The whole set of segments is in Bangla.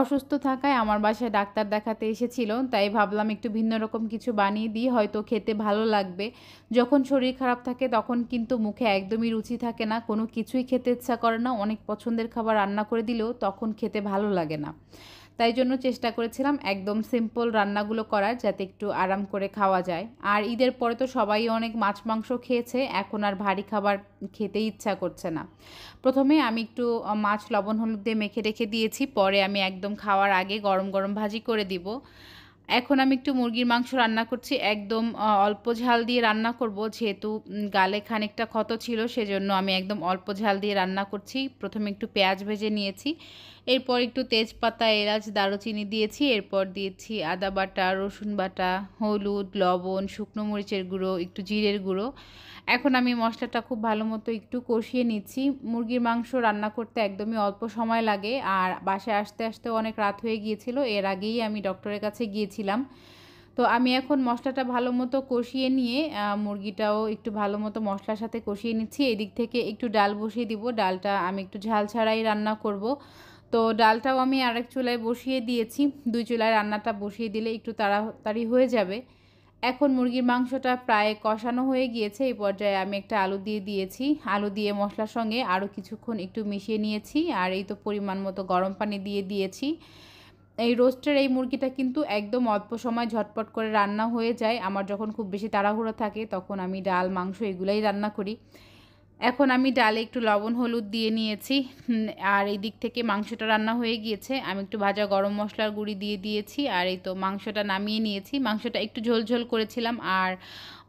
অসুস্থ থাকায় আমার বাসায় ডাক্তার দেখাতে এসেছিল, তাই ভাবলাম একটু ভিন্ন রকম কিছু বানিয়ে দিই, হয়তো খেতে ভালো লাগবে। যখন শরীর খারাপ থাকে তখন কিন্তু মুখে একদমই রুচি থাকে না, কোনো কিছুই খেতে ইচ্ছা করে না, অনেক পছন্দের খাবার রান্না করে দিলেও তখন খেতে ভালো লাগে না। তাই জন্য চেষ্টা করেছিলাম একদম সিম্পল রান্নাগুলো করার, যাতে একটু আরাম করে খাওয়া যায়। আর ঈদের পরে তো সবাই অনেক মাছ মাংস খেয়েছে, এখন আর ভারী খাবার খেতে ইচ্ছা করছে না। প্রথমে আমি একটু মাছ লবণ হলুদ দিয়ে মেখে রেখে দিয়েছি, পরে আমি একদম খাওয়ার আগে গরম গরম ভাজি করে দিব। এখন আমি একটু মুরগির মাংস রান্না করছি, একদম অল্প ঝাল দিয়ে রান্না করব, যেহেতু গালে খানিকটা ক্ষত ছিল, সেজন্য আমি একদম অল্প ঝাল দিয়ে রান্না করছি। প্রথমে একটু পেঁয়াজ ভেজে নিয়েছি, এরপর একটু তেজপাতা এলাচ দারুচিনি দিয়েছি, এরপর দিয়েছি আদা বাটা, রসুন বাটা, হলুদ, লবণ, শুকনো মরিচের গুঁড়ো, একটু জিরের গুঁড়ো। এখন আমি মশলাটা খুব ভালো মতো একটু কষিয়ে নিচ্ছি। মুরগির মাংস রান্না করতে একদমই অল্প সময় লাগে, আর বাসায় আসতে আসতে অনেক রাত হয়ে গিয়েছিল, এর আগেই আমি ডক্টরের কাছে গিয়েছিলাম। তো আমি এখন মশলাটা ভালো মতো কষিয়ে নিয়ে মুরগিটাও একটু ভালো মতো মশলার সাথে কষিয়ে নিচ্ছি। এদিক থেকে একটু ডাল বসিয়ে দিব, ডালটা আমি একটু ঝাল ছাড়াই রান্না করব। তো ডালটাও আমি আরেক চুলায় বসিয়ে দিয়েছি, দুই চুলায় রান্নাটা বসিয়ে দিলে একটু তাড়াতাড়ি হয়ে যাবে। এখন মুরগির মাংসটা প্রায় কষানো হয়ে গিয়েছে, এই পর্যায়ে আমি একটা আলু দিয়ে দিয়েছি, আলু দিয়ে মশলার সঙ্গে আরও কিছুক্ষণ একটু মিশিয়ে নিয়েছি, আর এই তো পরিমাণ মতো গরম পানি দিয়ে দিয়েছি। এই রোস্টের এই মুরগিটা কিন্তু একদম অল্প সময় ঝটপট করে রান্না হয়ে যায়। আমার যখন খুব বেশি তাড়াহুড়ো থাকে তখন আমি ডাল মাংস এগুলাই রান্না করি। এখন আমি ডালে একটু লবণ হলুদ দিয়ে নিয়েছি, আর এই দিক থেকে মাংসটা রান্না হয়ে গিয়েছে। আমি একটু ভাজা গরম মশলার গুঁড়ি দিয়ে দিয়েছি, আর এই তো মাংসটা নামিয়ে নিয়েছি। মাংসটা একটু ঝোল ঝোল করেছিলাম আর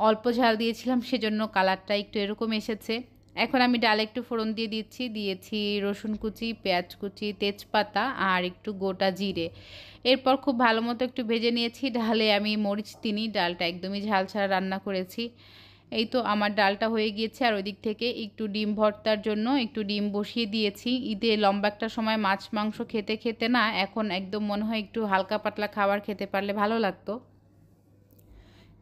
অল্প ঝাল দিয়েছিলাম, সেজন্য কালারটা একটু এরকম এসেছে। এখন আমি ডালে একটু ফোড়ন দিয়ে দিয়েছি রসুন কুচি, পেঁয়াজ কুচি, তেজপাতা আর একটু গোটা জিরে। এরপর খুব ভালো মতো একটু ভেজে নিয়েছি। ডালে আমি মরিচ দিইনি, ডালটা একদমই ঝাল ছাড়া রান্না করেছি। এই তো আমার ডালটা হয়ে গিয়েছে, আর ওই দিক থেকে একটু ডিম ভর্তার জন্য একটু ডিম বসিয়ে দিয়েছি। ঈদে লম্বা একটা সময় মাছ মাংস খেতে খেতে না, এখন একদম মনে হয় একটু হালকা পাতলা খাবার খেতে পারলে ভালো লাগতো।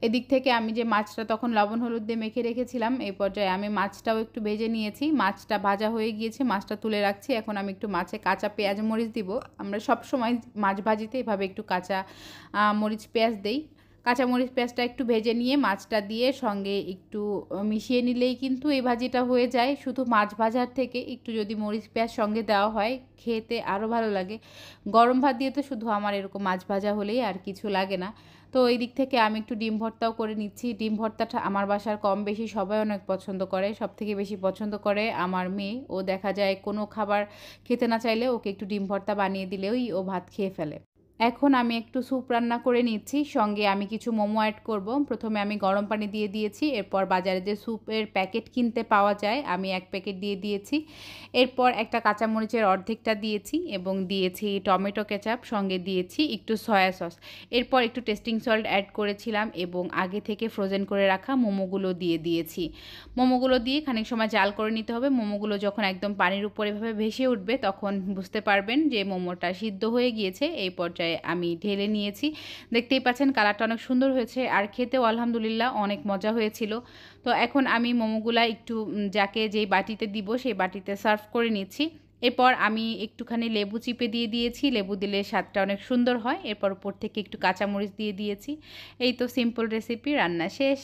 এদিক থেকে আমি যে মাছটা তখন লবণ হলুদ দিয়ে মেখে রেখেছিলাম, এই পর্যায়ে আমি মাছটাও একটু ভেজে নিয়েছি। মাছটা ভাজা হয়ে গিয়েছে, মাছটা তুলে রাখছি। এখন আমি একটু মাছে কাঁচা পেঁয়াজ মরিচ দিব। আমরা সব সময় মাছ ভাজিতে এভাবে একটু কাঁচা মরিচ পেঁয়াজ দেই। কাঁচা মরিচ পেঁয়াজটা একটু ভেজে নিয়ে মাছটা দিয়ে সঙ্গে একটু মিশিয়ে নিলেই কিন্তু এই ভাজিটা হয়ে যায়। শুধু মাছ ভাজার থেকে একটু যদি মরিচ পেঁয়াজ সঙ্গে দেওয়া হয়, খেতে আরও ভালো লাগে। গরম ভাত দিয়ে তো শুধু আমার এরকম মাছ ভাজা হলেই, আর কিছু লাগে না। তো এই দিক থেকে আমি একটু ডিম ভর্তাও করে নিচ্ছি। ডিম ভর্তাটা আমার বাসার কম বেশি সবাই অনেক পছন্দ করে। সবথেকে বেশি পছন্দ করে আমার মেয়ে। ও দেখা যায় কোনো খাবার খেতে না চাইলে ওকে একটু ডিম ভর্তা বানিয়ে দিলেই ও ভাত খেয়ে ফেলে। এখন আমি একটু স্যুপ রান্না করে নিচ্ছি, সঙ্গে আমি কিছু মোমো অ্যাড করব। প্রথমে আমি গরম পানি দিয়ে দিয়েছি, এরপর বাজারে যে স্যুপের প্যাকেট কিনতে পাওয়া যায় আমি 1 প্যাকেট দিয়ে দিয়েছি। এরপর একটা কাঁচামরিচের অর্ধেকটা দিয়েছি এবং দিয়েছি টমেটো কেচাপ, সঙ্গে দিয়েছি একটু সয়া সস। এরপর একটু টেস্টিং সল্ট অ্যাড করেছিলাম এবং আগে থেকে ফ্রোজেন করে রাখা মোমোগুলো দিয়ে দিয়েছি। মোমোগুলো দিয়ে খানিক সময় জাল করে নিতে হবে। মোমোগুলো যখন একদম পানির উপর এভাবে ভেসে উঠবে তখন বুঝতে পারবেন যে মোমোটা সিদ্ধ হয়ে গিয়েছে। এই পর্যায়ে আমি ঢেলে নিয়েছি। দেখতেই পাচ্ছেন কালারটা অনেক সুন্দর হয়েছে, আর খেতেও আলহামদুলিল্লাহ অনেক মজা হয়েছিল। তো এখন আমি মোমোগুলা একটু যাকে যেই বাটিতে দিব সেই বাটিতে সার্ভ করে নিচ্ছি। এরপর আমি একটুখানি লেবু চিপে দিয়ে দিয়েছি, লেবু দিলে স্বাদটা অনেক সুন্দর হয়। এরপর উপর থেকে একটু কাঁচামরিচ দিয়ে দিয়েছি। এই তো সিম্পল রেসিপি, রান্না শেষ।